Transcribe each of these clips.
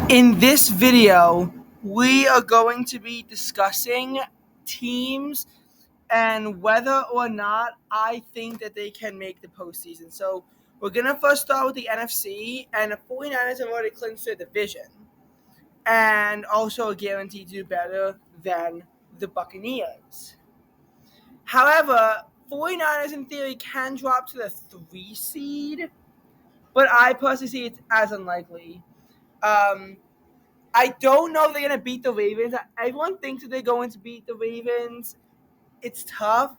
In this video, we are going to be discussing teams and whether or not I think that they can make the postseason. So we're going to first start with the NFC, and the 49ers have already clinched their division and also are guaranteed to do better than the Buccaneers. However, 49ers in theory can drop to the 3 seed, but I personally see it as unlikely. I don't know if they're going to beat the Ravens. Everyone thinks that they're going to beat the Ravens. It's tough.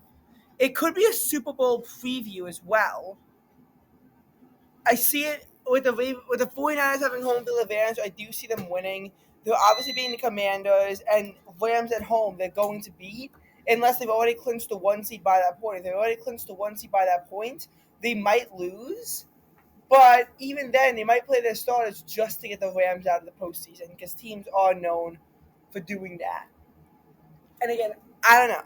It could be a Super Bowl preview as well. I see it with the 49ers having home field advantage. I do see them winning. They're obviously beating the Commanders and Rams at home. They're going to beat unless they've already clinched the 1 seed by that point. If they've already clinched the 1 seed by that point, they might lose. But even then, they might play their starters just to get the Rams out of the postseason because teams are known for doing that. And again, I don't know.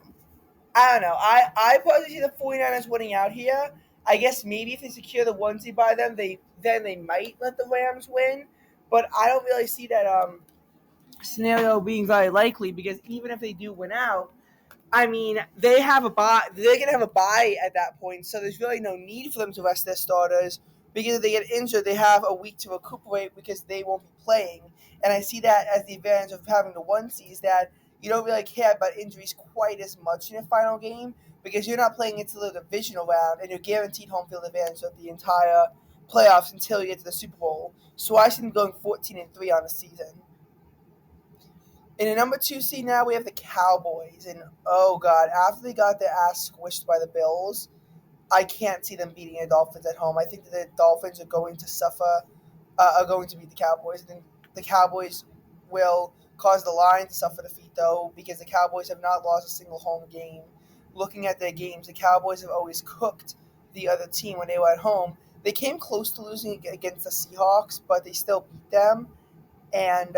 I personally see the 49ers winning out here. I guess maybe if they secure the 1 seed by them, they might let the Rams win. But I don't really see that scenario being very likely because even if they do win out, I mean, they have a bye. They're going to have a bye at that point, so there's really no need for them to rest their starters because if they get injured, they have a week to recuperate because they won't be playing. And I see that as the advantage of having the 1 seed is that you don't really care about injuries quite as much in your final game because you're not playing into the divisional round and you're guaranteed home field advantage of the entire playoffs until you get to the Super Bowl. So I see them going 14-3 on the season. In the number 2 seed now, we have the Cowboys. And, oh, God, after they got their ass squished by the Bills, I can't see them beating the Dolphins at home. I think that the Dolphins are going to beat the Cowboys. I think the Cowboys will cause the Lions to suffer defeat, though, because the Cowboys have not lost a single home game. Looking at their games, the Cowboys have always cooked the other team when they were at home. They came close to losing against the Seahawks, but they still beat them. And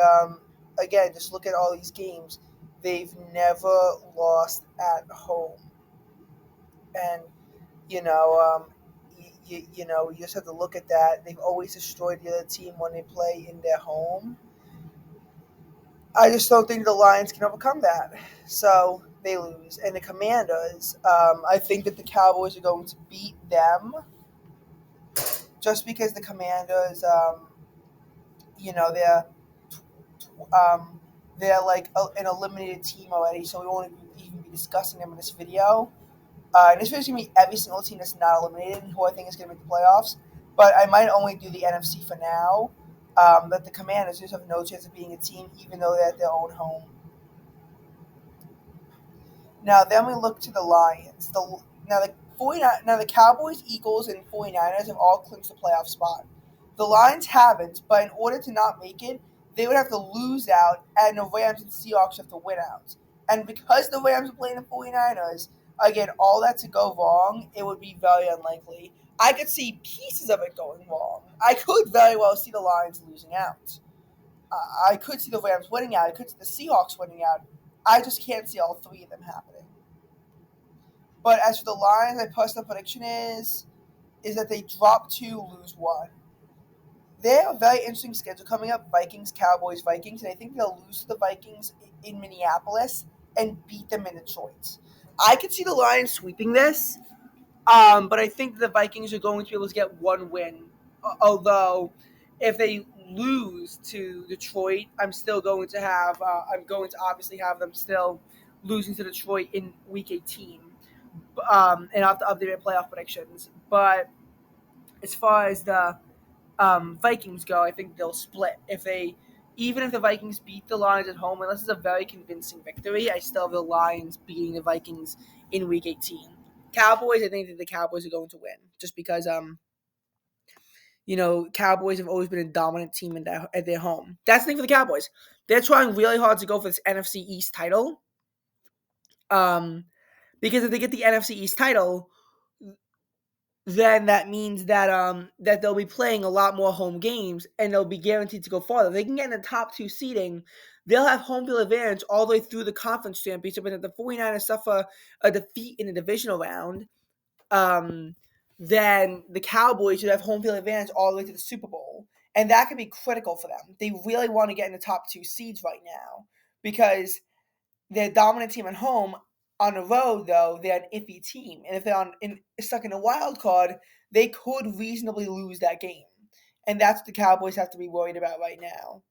again, just look at all these games. They've never lost at home. And, you know, you just have to look at that. They've always destroyed the other team when they play in their home. I just don't think the Lions can overcome that. So they lose. And the Commanders, I think that the Cowboys are going to beat them just because the Commanders, they're like an eliminated team already, so we won't even be discussing them in this video. And this video is going to be every single team that's not eliminated who I think is going to make the playoffs. But I might only do the NFC for now. But the Commanders just have no chance of being a team, even though they're at their own home. Now, then we look to the Lions. The Cowboys, Eagles, and 49ers have all clinched the playoff spot. The Lions haven't, but in order to not make it, they would have to lose out, and the Rams and Seahawks have to win out. And because the Rams are playing the 49ers, again, all that to go wrong, it would be very unlikely. I could see pieces of it going wrong. I could very well see the Lions losing out. I could see the Rams winning out. I could see the Seahawks winning out. I just can't see all three of them happening. But as for the Lions, my personal prediction is that they drop 2, lose 1. They have a very interesting schedule coming up: Vikings, Cowboys, Vikings, and I think they'll lose to the Vikings in Minneapolis and beat them in Detroit. I could see the Lions sweeping this, but I think the Vikings are going to be able to get 1 win. Although, if they lose to Detroit, I'm going to obviously have them still losing to Detroit in Week 18, and I'll have to update their playoff predictions. But as far as the Vikings go, I think they'll split. Even if the Vikings beat the Lions at home, unless it's a very convincing victory, I still have the Lions beating the Vikings in Week 18. Cowboys, I think that the Cowboys are going to win, just because Cowboys have always been a dominant team at their home. That's the thing for the Cowboys. They're trying really hard to go for this NFC East title. Because if they get the NFC East title, then that means that they'll be playing a lot more home games and they'll be guaranteed to go farther. If they can get in the top 2 seeding, they'll have home field advantage all the way through the conference championship. And if the 49ers suffer a defeat in the divisional round, then the Cowboys should have home field advantage all the way to the Super Bowl. And that could be critical for them. They really want to get in the top 2 seeds right now because they're a dominant team at home. On the road, though, they're an iffy team. And if they're stuck in a wild card, they could reasonably lose that game. And that's what the Cowboys have to be worried about right now.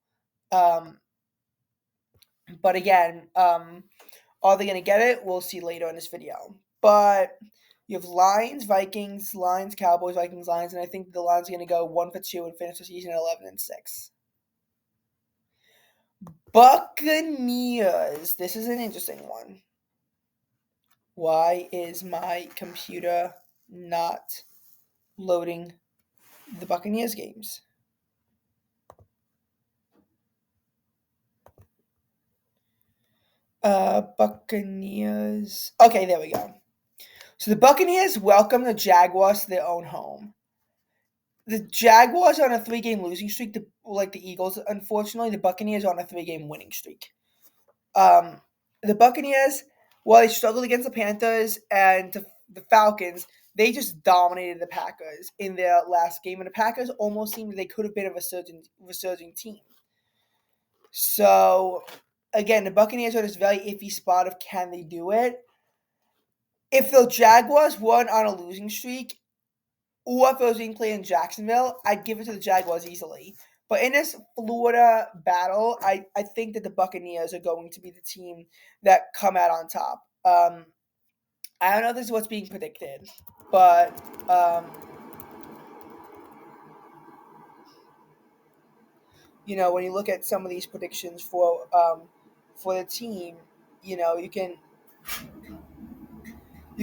But again, are they going to get it? We'll see later in this video. But you have Lions, Vikings, Lions, Cowboys, Vikings, Lions, and I think the Lions are going to go 1-2 and finish the season at 11-6. Buccaneers. This is an interesting one. Why is my computer not loading the Buccaneers games? Buccaneers. Okay, there we go. So the Buccaneers welcome the Jaguars to their own home. The Jaguars are on a 3-game losing streak, like the Eagles. Unfortunately, the Buccaneers are on a 3-game winning streak. The Buccaneers, while they struggled against the Panthers and the Falcons, they just dominated the Packers in their last game, and the Packers almost seemed they could have been a resurging team. So, again, the Buccaneers are this very iffy spot of can they do it? If the Jaguars weren't on a losing streak, or if it was being played in Jacksonville, I'd give it to the Jaguars easily. But in this Florida battle, I think that the Buccaneers are going to be the team that come out on top. I don't know if this is what's being predicted, but when you look at some of these predictions for the team, you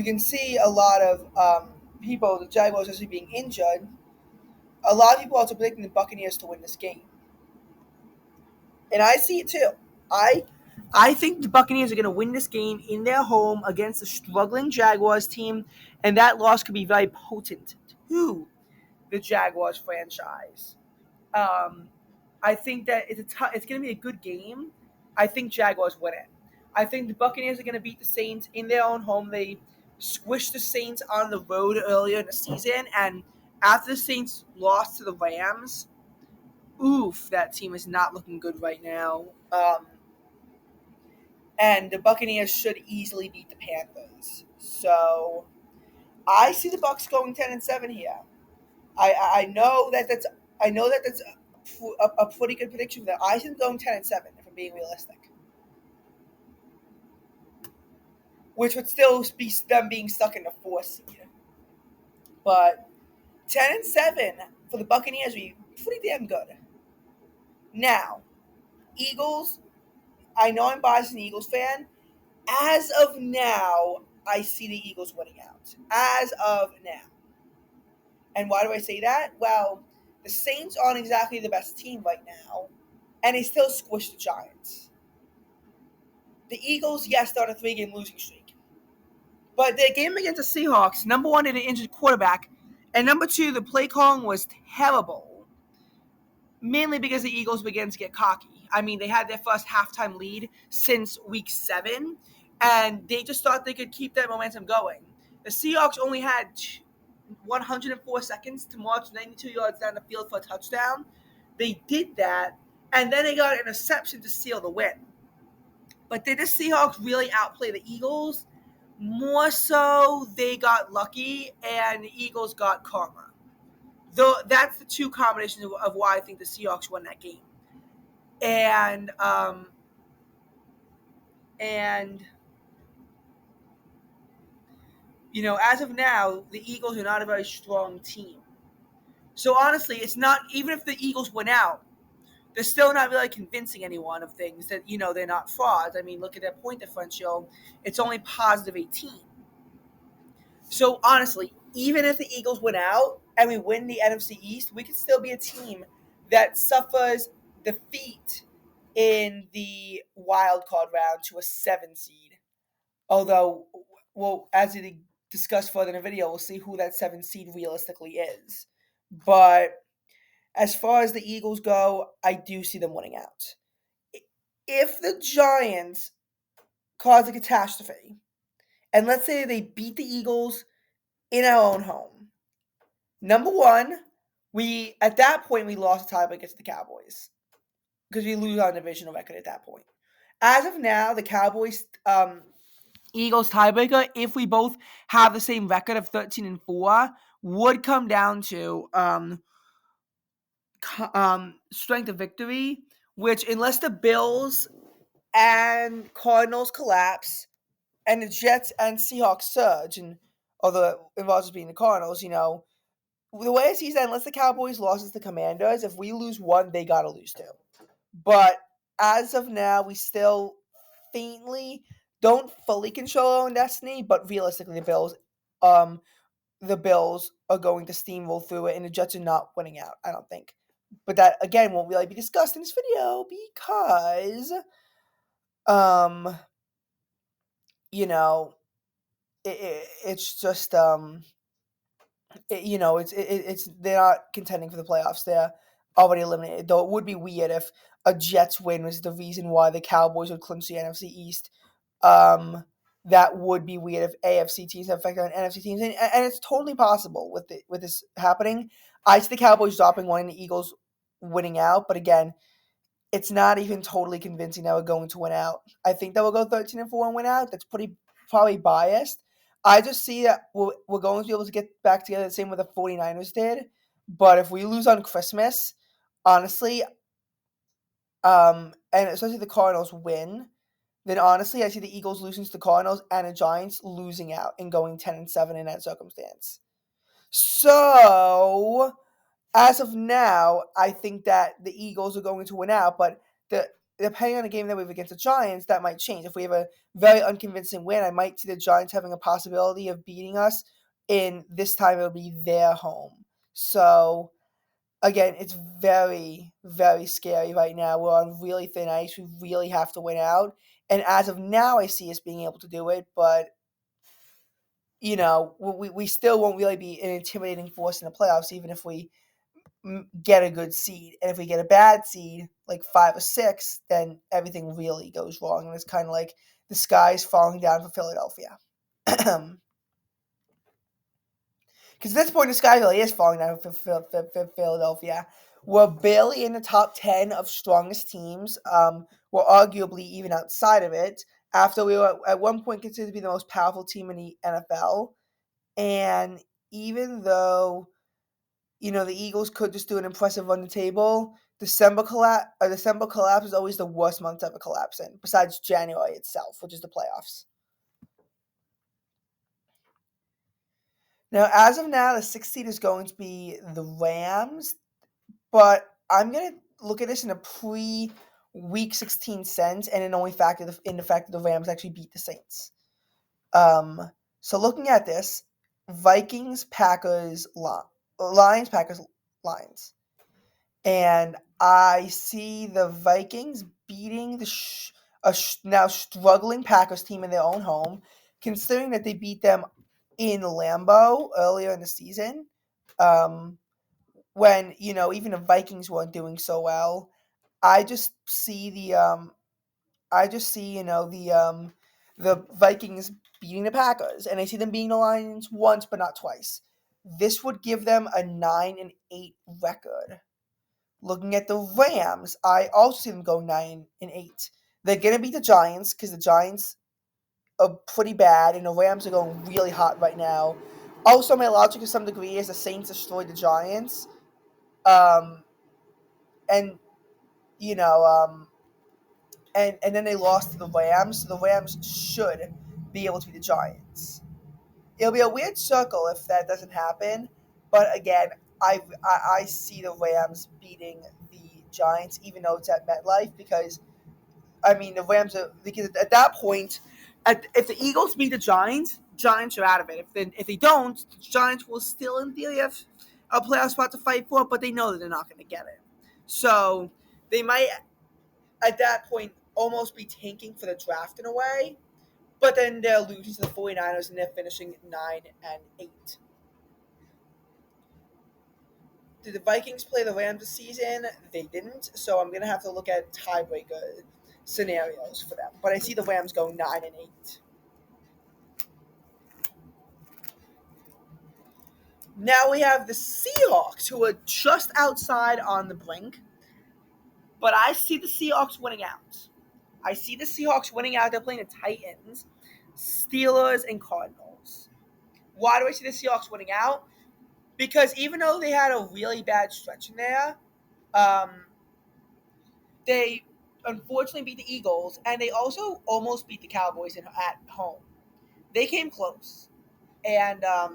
can see a lot of people, the Jaguars actually being injured. A lot of people also predicting the Buccaneers to win this game. And I see it too. I think the Buccaneers are going to win this game in their home against a struggling Jaguars team, and that loss could be very potent to the Jaguars franchise. I think that it's going to be a good game. I think Jaguars win it. I think the Buccaneers are going to beat the Saints in their own home. They squished the Saints on the road earlier in the season, and after the Saints lost to the Rams, that team is not looking good right now. And the Buccaneers should easily beat the Panthers. So I see the Bucs going 10-7 here. I know that that's a pretty good prediction there. I see them going 10-7 if I'm being realistic, which would still be them being stuck in the 4th seed. But 10-7 for the Buccaneers would be pretty damn good. Now, Eagles. I know I'm biased as an Eagles fan. As of now, I see the Eagles winning out. As of now. And why do I say that? Well, the Saints aren't exactly the best team right now, and they still squished the Giants. The Eagles, yes, they're on a 3-game losing streak. But their game against the Seahawks, number one, they had an injured quarterback, and number two, the play calling was terrible, mainly because the Eagles began to get cocky. I mean, they had their first halftime lead since week 7, and they just thought they could keep that momentum going. The Seahawks only had 104 seconds to march 92 yards down the field for a touchdown. They did that, and then they got an interception to seal the win. But did the Seahawks really outplay the Eagles? More so, they got lucky, and the Eagles got karma. Though that's the two combinations of why I think the Seahawks won that game. And as of now, the Eagles are not a very strong team. So honestly, it's not, even if the Eagles win out, they're still not really convincing anyone of things that, they're not frauds. I mean, look at their point differential. It's only positive 18. So honestly, even if the Eagles win out and we win the NFC East, we could still be a team that suffers defeat in the wild card round to a 7 seed. Although, well, as we discuss further in the video, we'll see who that 7 seed realistically is. But as far as the Eagles go, I do see them winning out. If the Giants cause a catastrophe, and let's say they beat the Eagles in our own home, number one, at that point we lost a tiebreaker against the Cowboys because we lose our divisional record at that point. As of now, the Cowboys Eagles tiebreaker, if we both have the same record of 13-4, would come down to strength of victory, which unless the Bills and Cardinals collapse and the Jets and Seahawks surge, and although it involves being the Cardinals, the way I see that, unless the Cowboys loses the Commanders, if we lose one, they gotta lose two. But as of now, we still faintly don't fully control our own destiny, but realistically, the Bills are going to steamroll through it, and the Jets are not winning out, I don't think. But that again won't really be discussed in this video because, you know, it's just it's they're not contending for the playoffs. They're already eliminated. Though it would be weird if a Jets win was the reason why the Cowboys would clinch the NFC East. That would be weird if AFC teams have effect on NFC teams, and it's totally possible with this happening. I see the Cowboys dropping one and the Eagles winning out, but again, it's not even totally convincing that we're going to win out. I think that we'll go 13-4 and win out. That's probably biased. I just see that we're going to be able to get back together the same way the 49ers did. But if we lose on Christmas, honestly, and especially the Cardinals win, then honestly, I see the Eagles losing to the Cardinals and the Giants losing out and going 10-7 in that circumstance. So, as of now, I think that the Eagles are going to win out, but depending on the game that we have against the Giants, that might change. If we have a very unconvincing win, I might see the Giants having a possibility of beating us, and this time it'll be their home. So, again, it's very, very scary right now. We're on really thin ice. We really have to win out. And as of now, I see us being able to do it, but we still won't really be an intimidating force in the playoffs, even if we get a good seed. And if we get a bad seed, like 5 or 6, then everything really goes wrong. And it's kind of like the sky's falling down for Philadelphia. Because at this point, the sky really is falling down for Philadelphia. We're barely in the top 10 of strongest teams. We're arguably even outside of it. After we were at one point considered to be the most powerful team in the NFL. And even though the Eagles could just do an impressive run the table, December collapse is always the worst month to ever collapse in, besides January itself, which is the playoffs. Now, as of now, the 6th seed is going to be the Rams, but I'm going to look at this in a pre-Week 16 sense, and then only factor in the fact that the Rams actually beat the Saints. So looking at this, Vikings, Packers, Lions, Packers, Lions. And I see the Vikings beating the now struggling Packers team in their own home, considering that they beat them in Lambeau earlier in the season, when even the Vikings weren't doing so well. I just see the Vikings beating the Packers, and I see them beating the Lions once but not twice. This would give them a 9-8 record. Looking at the Rams, I also see them going 9-8. They're gonna beat the Giants because the Giants are pretty bad, and the Rams are going really hot right now. Also, my logic to some degree is the Saints destroyed the Giants, and and then they lost to the Rams. So the Rams should be able to beat the Giants. It'll be a weird circle if that doesn't happen, but again, I see the Rams beating the Giants, even though it's at MetLife, because the Rams are, because at that point, if the Eagles beat the Giants are out of it. If they don't, the Giants will still in theory have a playoff spot to fight for, but they know that they're not going to get it. So they might at that point almost be tanking for the draft in a way. But then they're losing to the 49ers, and they're finishing 9-8. Did the Vikings play the Rams this season? They didn't, so I'm going to have to look at tiebreaker scenarios for them. But I see the Rams going 9-8. Now we have the Seahawks, who are just outside on the brink. But I see the Seahawks winning out. I see the Seahawks winning out. They're playing the Titans, Steelers, and Cardinals. Why do I see the Seahawks winning out? Because even though they had a really bad stretch in there, um, they unfortunately beat the Eagles, and they also almost beat the Cowboys at home. They came close, and now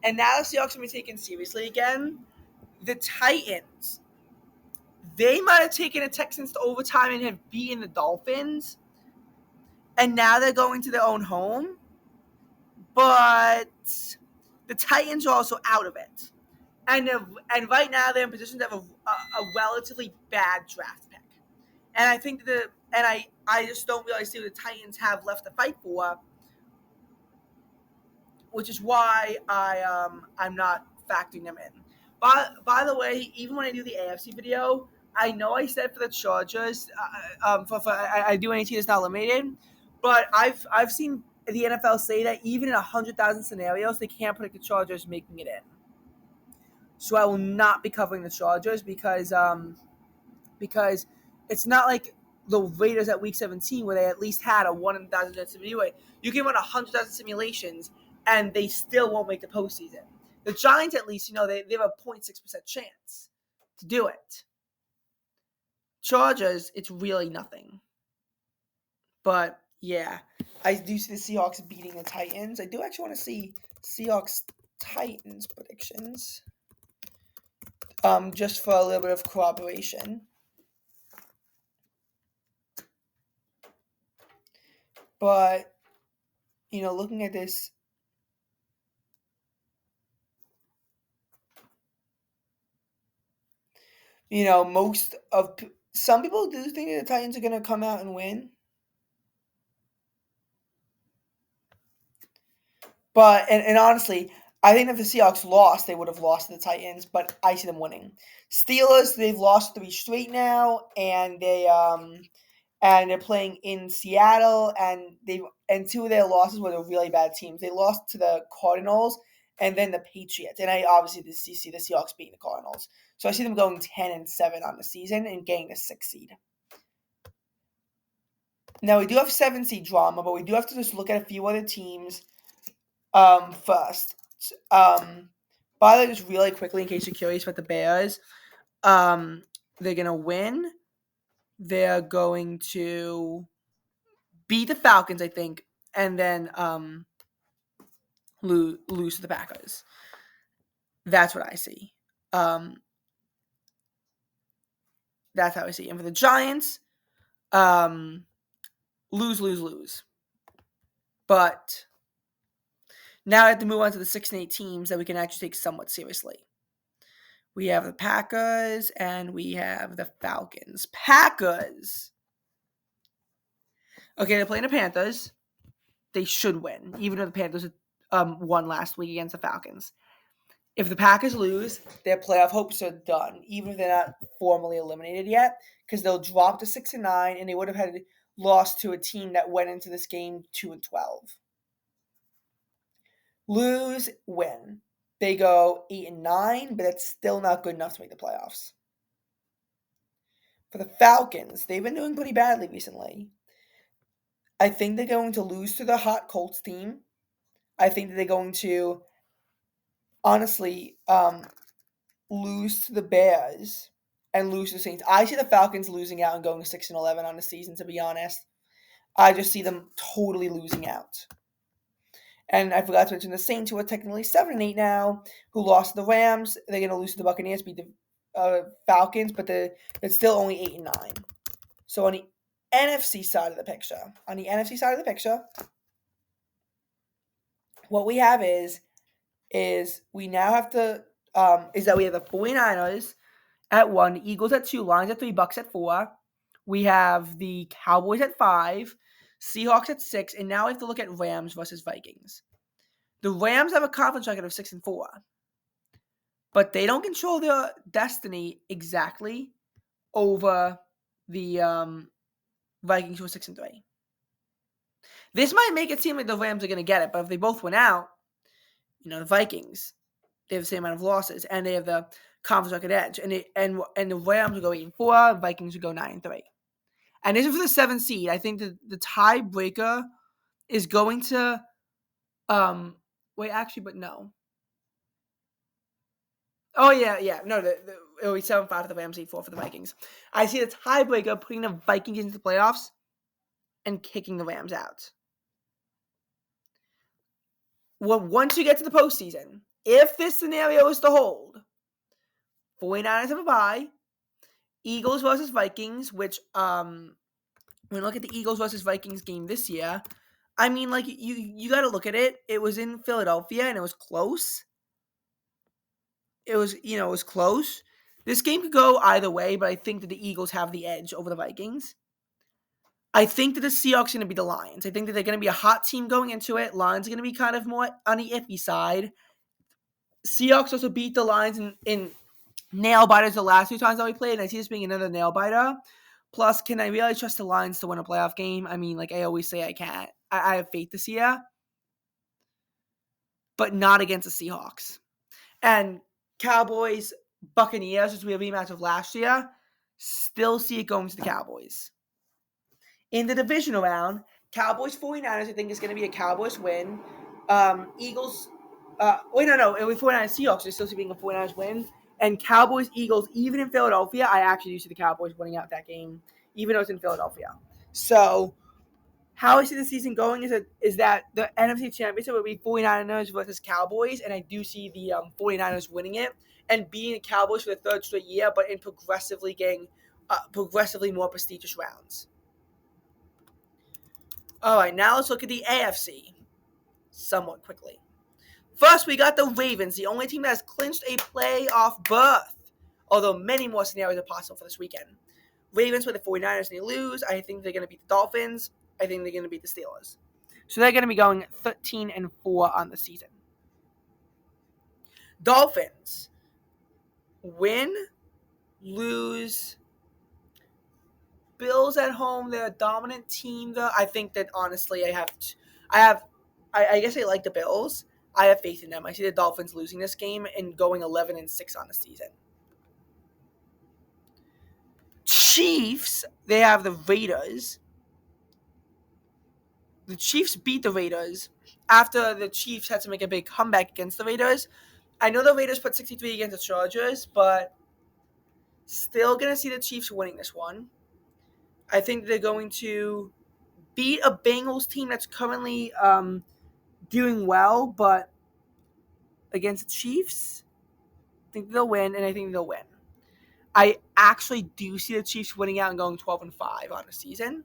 the Seahawks are being taken seriously again. The Titans, they might have taken the Texans to overtime and have beaten the Dolphins, and now they're going to their own home. But the Titans are also out of it, and right now they're in position to have a relatively bad draft pick. And I think I just don't really see what the Titans have left to fight for, which is why I'm not factoring them in. By the way, even when I do the AFC video, I know I said for the Chargers, I do any team that's not eliminated, but I've seen the NFL say that even in 100,000 scenarios, they can't predict the Chargers making it in. So I will not be covering the Chargers because it's not like the Raiders at Week 17 where they at least had a 1 in 1,000 chance anyway. You can run 100,000 simulations and they still won't make the postseason. The Giants, at least, they have a 0.6% chance to do it. Chargers, it's really nothing. But yeah, I do see the Seahawks beating the Titans. I do actually want to see Seahawks Titans predictions. Just for a little bit of corroboration. But, looking at this, some people do think that the Titans are going to come out and win. But, and honestly, I think if the Seahawks lost, they would have lost to the Titans, but I see them winning. Steelers, they've lost 3 straight now, and they're playing in Seattle, and 2 of their losses were the really bad teams. They lost to the Cardinals and then the Patriots, and I obviously see the Seahawks beating the Cardinals. So I see them going 10-7 on the season and getting the 6th seed. Now we do have 7 seed drama, but we do have to just look at a few other teams first. By the way, just really quickly, in case you're curious about the Bears, they're gonna win. They're going to beat the Falcons, I think, and then lose to the Packers. That's what I see. That's how I see. And for the Giants, lose. But now I have to move on to the 6 and 8 teams that we can actually take somewhat seriously. We have the Packers and we have the Falcons. Packers. Okay, they're playing the Panthers. They should win, even though the Panthers won last week against the Falcons. If the Packers lose, their playoff hopes are done, even if they're not formally eliminated yet, because they'll drop to 6 and 9, and they would have had lost to a team that went into this game 2-12. Lose, win. They go 8 and 9, but that's still not good enough to make the playoffs. For the Falcons, they've been doing pretty badly recently. I think they're going to lose to the hot Colts team. I think that they're going to, honestly, lose to the Bears and lose to the Saints. I see the Falcons losing out and going 6-11 on the season, to be honest. I just see them totally losing out. And I forgot to mention the Saints, who are technically 7-8 now, who lost to the Rams. They're going to lose to the Buccaneers, beat the Falcons, but it's still only 8 and 9. So on the NFC side of the picture, what we have is we now have to is that we have the 49ers at 1, the Eagles at 2, Lions at 3, Bucks at 4. We have the Cowboys at 5, Seahawks at 6, and now we have to look at Rams versus Vikings. The Rams have a conference record of 6-4, but they don't control their destiny exactly over the Vikings, who are 6-3. This might make it seem like the Rams are going to get it, but if they both win out, the Vikings, They have the same amount of losses, and they have the conference record edge. And the Rams will go 8-4, Vikings will go 9-3. And this is for the 7th seed. I think the tiebreaker is going to wait, actually, but no. Oh yeah. No, it'll be 7-5 for the Rams, 8-4 for the Vikings. I see the tiebreaker putting the Vikings into the playoffs and kicking the Rams out. Well, once you get to the postseason, if this scenario is to hold, 49ers have a bye, Eagles versus Vikings, which when you look at the Eagles versus Vikings game this year, I mean, like, you got to look at it. It was in Philadelphia, and it was close. It was close. This game could go either way, but I think that the Eagles have the edge over the Vikings. I think that the Seahawks are going to be the Lions. I think that they're going to be a hot team going into it. Lions are going to be kind of more on the iffy side. Seahawks also beat the Lions in nail biters the last 2 times that we played, and I see this being another nail biter. Plus, can I really trust the Lions to win a playoff game? I mean, like I always say, I can't. I have faith this year, but not against the Seahawks. And Cowboys, Buccaneers, which we have a rematch of last year, still see it going to the Cowboys. In the divisional round, Cowboys 49ers, I think, is going to be a Cowboys win. Eagles, it was 49ers Seahawks, I still see being a 49ers win. And Cowboys Eagles, even in Philadelphia, I actually do see the Cowboys winning out that game, even though it's in Philadelphia. So, how I see the season going is that the NFC Championship will be 49ers versus Cowboys, and I do see the 49ers winning it and beating the Cowboys for the 3rd straight year, but in progressively getting progressively more prestigious rounds. All right, now let's look at the AFC somewhat quickly. First, we got the Ravens, the only team that has clinched a playoff berth, although many more scenarios are possible for this weekend. Ravens with the 49ers, and they lose. I think they're going to beat the Dolphins. I think they're going to beat the Steelers. So they're going to be going 13-4 on the season. Dolphins win, lose. Bills at home, they're a dominant team. Though I think that honestly, I guess I like the Bills. I have faith in them. I see the Dolphins losing this game and going 11-6 on the season. Chiefs, they have the Raiders. The Chiefs beat the Raiders after the Chiefs had to make a big comeback against the Raiders. I know the Raiders put 63 against the Chargers, but still going to see the Chiefs winning this one. I think they're going to beat a Bengals team that's currently doing well, but against the Chiefs, I think they'll win, and I think they'll win. I actually do see the Chiefs winning out and going 12-5 on the season.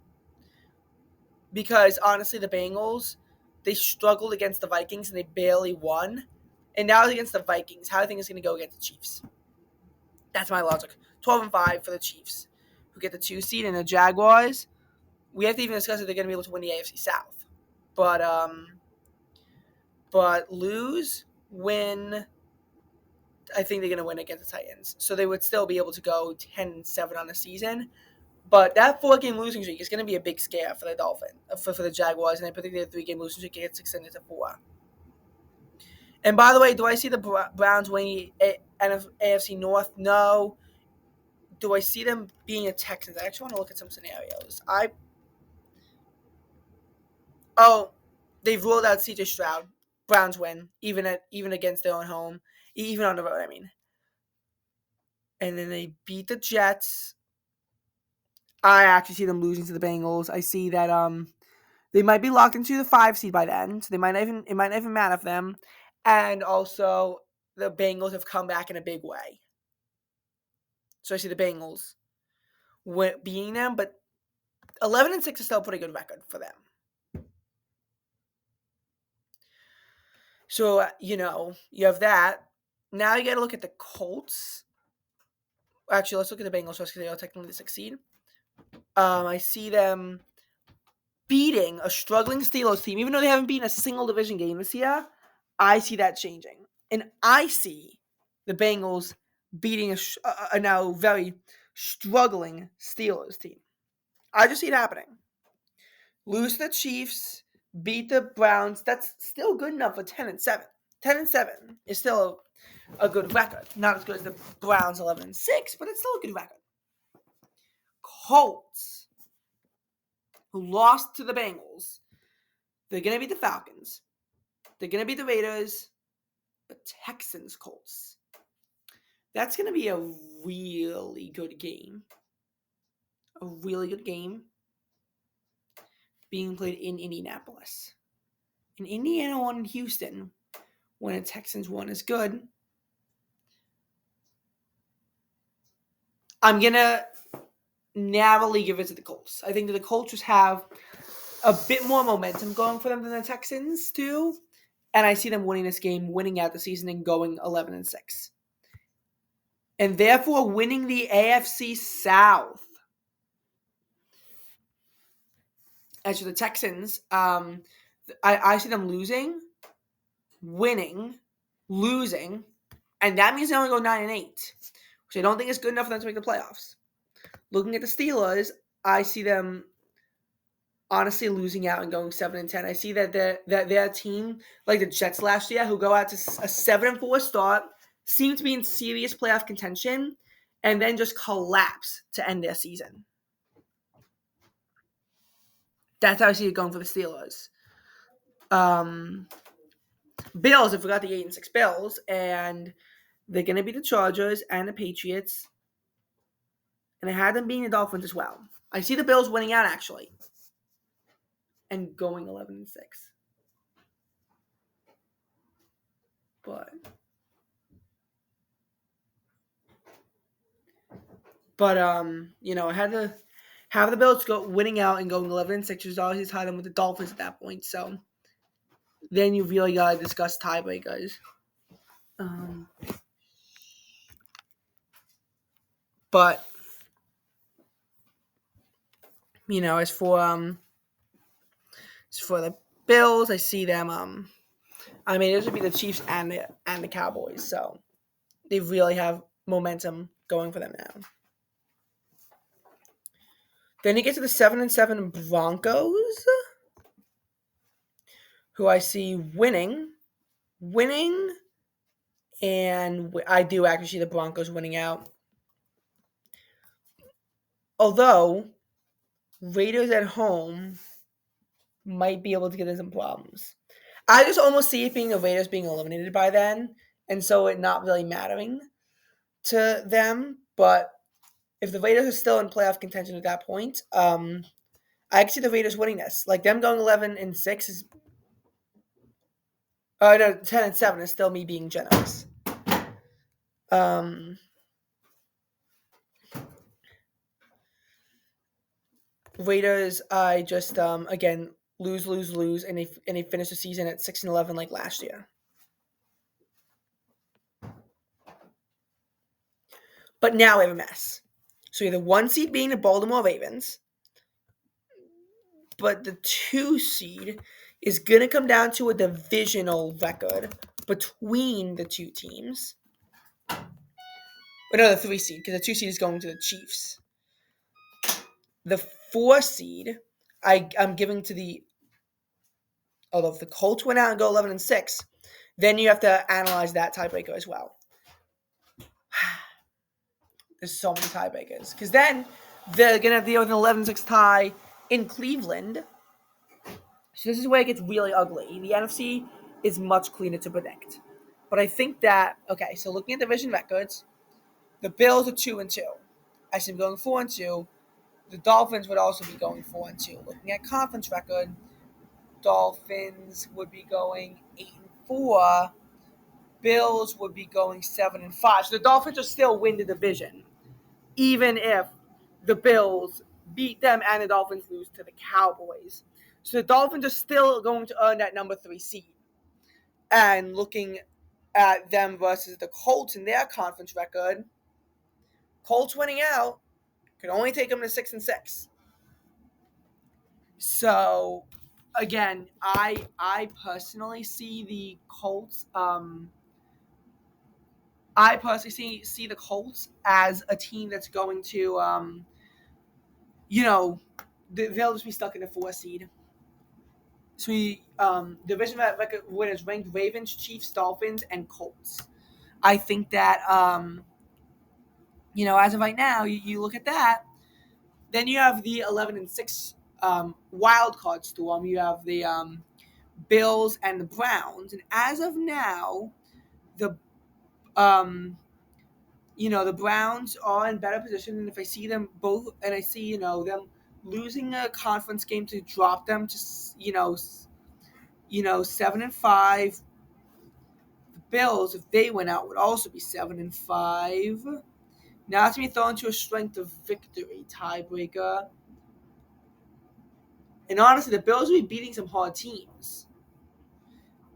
Because, honestly, the Bengals, they struggled against the Vikings, and they barely won. And now it's against the Vikings. How do you think it's going to go against the Chiefs? That's my logic. 12-5 for the Chiefs, who get the 2 seed, and the Jaguars. We have to even discuss if they're going to be able to win the AFC South. But lose, win, I think they're going to win against the Titans. So they would still be able to go 10-7 on the season. But that 4-game losing streak is going to be a big scare for the Dolphins, for the Jaguars, and I predict their 3-game losing streak gets extended to 4. And by the way, do I see the Browns winning AFC North? No. Do I see them being a Texans? I actually want to look at some scenarios. They've ruled out C.J. Stroud. Browns win, even against their own home, even on the road, I mean. And then they beat the Jets. I actually see them losing to the Bengals. I see that they might be locked into the 5 seed by then, so it might not even matter for them. And also, the Bengals have come back in a big way. So I see the Bengals beating them, but 11-6 is still a pretty good record for them. So, you have that. Now you got to look at the Colts. Actually, let's look at the Bengals first because they are technically the 6th seed. I see them beating a struggling Steelers team, even though they haven't beaten a single division game this year. I see that changing. And I see the Bengals beating a now very struggling Steelers team. I just see it happening. Lose to the Chiefs, beat the Browns. That's still good enough for 10-7. 10-7 is still a good record. Not as good as the Browns 11-6, but it's still a good record. Colts, who lost to the Bengals, they're going to beat the Falcons. They're going to beat the Raiders, but Texans, Colts. That's going to be a really good game. A really good game being played in Indianapolis. In Indiana won in Houston when the Texans won is good. I'm going to narrowly give it to the Colts. I think that the Colts just have a bit more momentum going for them than the Texans do. And I see them winning this game, winning out the season, and going 11-6. And therefore winning the AFC South. As for the Texans, I see them losing, winning, losing, and that means they only go 9-8, which I don't think is good enough for them to make the playoffs. Looking at the Steelers, I see them honestly losing out and going 7-10. I see that their team, like the Jets last year, who go out to a 7-4 start, seem to be in serious playoff contention, and then just collapse to end their season. That's how I see it going for the Steelers. Bills, I forgot the 8-6 Bills, and they're going to be the Chargers and the Patriots, and I had them beating the Dolphins as well. I see the Bills winning out, actually, and going 11-6. But I had to have the Bills go winning out and going 11-6, which is always tied them with the Dolphins at that point. So then you really gotta discuss tiebreakers. But as for the Bills, I see them. This would be the Chiefs and the Cowboys. So they really have momentum going for them now. Then you get to the 7-7 Broncos, who I see winning, and I do actually see the Broncos winning out. Although Raiders at home might be able to get in some problems. I just almost see it being the Raiders being eliminated by then, and so it not really mattering to them. But if the Raiders are still in playoff contention at that point, I can see the Raiders winning this. Like them going 11-6 is, 10-7 is still me being generous. Raiders, I just again lose, and they finish the season at 6-11 like last year. But now we have a mess. So you have the 1 seed being the Baltimore Ravens, but the 2 seed is going to come down to a divisional record between the 2 teams. The 3 seed, because the 2 seed is going to the Chiefs. The 4 seed, I'm giving to the. Although if the Colts went out and go 11-6, then you have to analyze that tiebreaker as well. There's so many tiebreakers. Because then they're going to have to deal with an 11-6 tie in Cleveland. So this is where it gets really ugly. The NFC is much cleaner to predict. But I think that, so looking at division records, the Bills are 2-2. I see them going 4-2. The Dolphins would also be going 4-2. Looking at conference record, Dolphins would be going 8-4. Bills would be going 7-5. So the Dolphins will still win the division, even if the Bills beat them and the Dolphins lose to the Cowboys. So the Dolphins are still going to earn that number 3 seed. And looking at them versus the Colts in their conference record, Colts winning out could only take them to 6-6. So again, I personally see the Colts. I personally see the Colts as a team that's going to, they'll just be stuck in the 4 seed. So division record winners ranked Ravens, Chiefs, Dolphins, and Colts. I think that as of right now, you look at that. Then you have the 11-6 wild card storm. You have the Bills and the Browns, and as of now, the the Browns are in better position. And if I see them both, and I see them losing a conference game to drop them to 7-5. The Bills, if they went out, would also be 7-5. Now it's going to be thrown to a strength of victory tiebreaker. And honestly, the Bills will be beating some hard teams.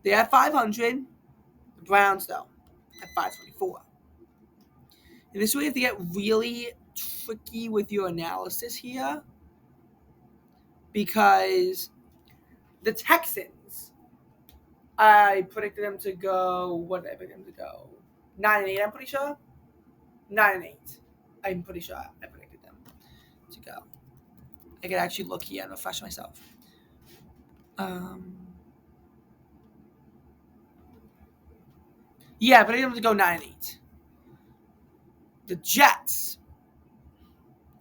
They're at 500. The Browns, though, at 524. And this is where you have to get really tricky with your analysis here. Because the Texans, I predicted them to go, what did I predict them to go? 9-8, I'm pretty sure. 9-8. I'm pretty sure I predicted them to go. I can actually look here and refresh myself. Yeah, but I predicted them to go 9-8. The Jets,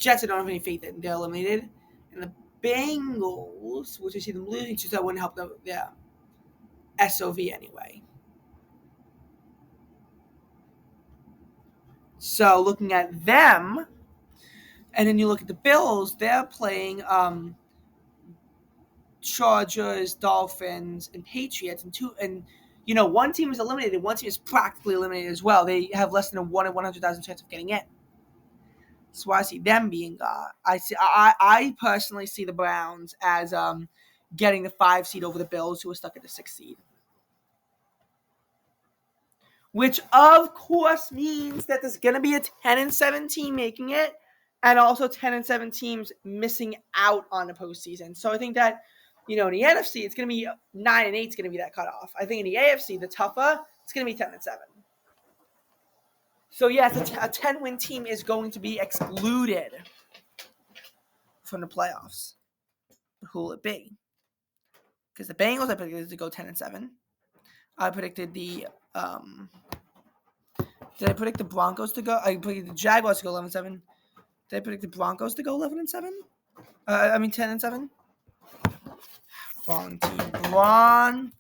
I don't have any faith in. They're eliminated. And the Bengals, which I see them losing to, so that wouldn't help them. Yeah. SOV anyway. So looking at them, and then you look at the Bills, they're playing Chargers, Dolphins, and Patriots, and one team is eliminated, one team is practically eliminated as well. They have less than a 1 in 100,000 chance of getting in. So I see them being I personally see the Browns as getting the 5 seed over the Bills, who are stuck at the 6 seed. Which of course means that there's gonna be a 10-7 team making it, and also 10-7 teams missing out on the postseason. So I think that, in the NFC, it's gonna be 9-8 is gonna be that cutoff. I think in the AFC, the tougher, it's gonna be 10-7. So yes, a 10-win team is going to be excluded from the playoffs. Who will it be? Because the Bengals, I predicted to go 10-7. I predicted the did I predict the Broncos to go? I predicted the Jaguars to go 11-7. Did I predict the Broncos to go 11-7? 10-7. Wrong team.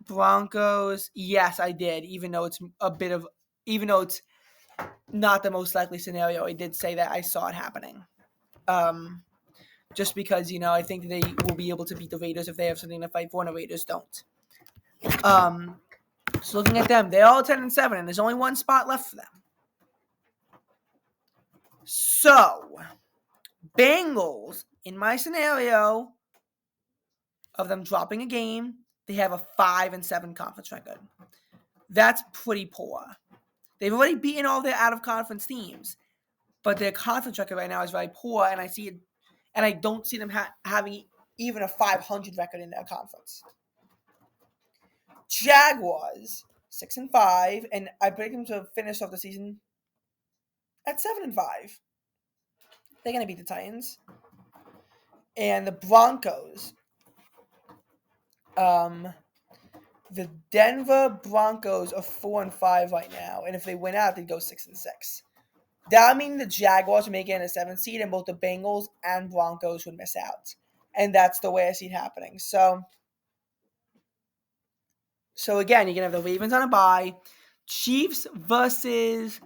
Broncos. Yes, I did. Even though it's not the most likely scenario, I did say that I saw it happening. Just because I think they will be able to beat the Raiders if they have something to fight for, and the Raiders don't. So looking at them, they're all 10-7, and there's only one spot left for them. So, Bengals, in my scenario of them dropping a game, they have a 5-7 conference record. That's pretty poor. They've already beaten all their out-of-conference teams, but their conference record right now is very poor, and I don't see them having even a 500 record in their conference. Jaguars, 6-5, and I predict them to finish off the season at 7-5. They're going to beat the Titans. And the Broncos, the Denver Broncos are 4-5 right now, and if they win out, they go 6-6. That would mean the Jaguars would make it in a 7th seed, and both the Bengals and Broncos would miss out. And that's the way I see it happening. So again, you're going to have the Ravens on a bye. Chiefs versus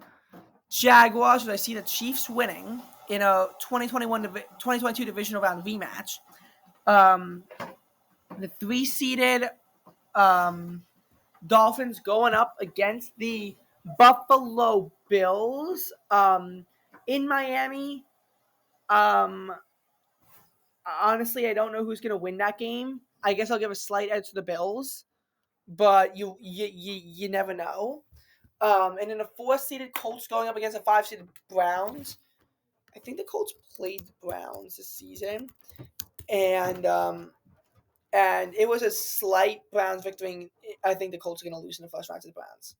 Jaguars, which I see the Chiefs winning in a 2022 divisional round rematch. The 3-seeded Dolphins going up against the Buffalo Bills in Miami. Honestly, I don't know who's going to win that game. I guess I'll give a slight edge to the Bills, but you never know. And then the 4-seeded Colts going up against the 5-seeded Browns. I think the Colts played the Browns this season, and it was a slight Browns victory. I think the Colts are going to lose in the first round to the Browns.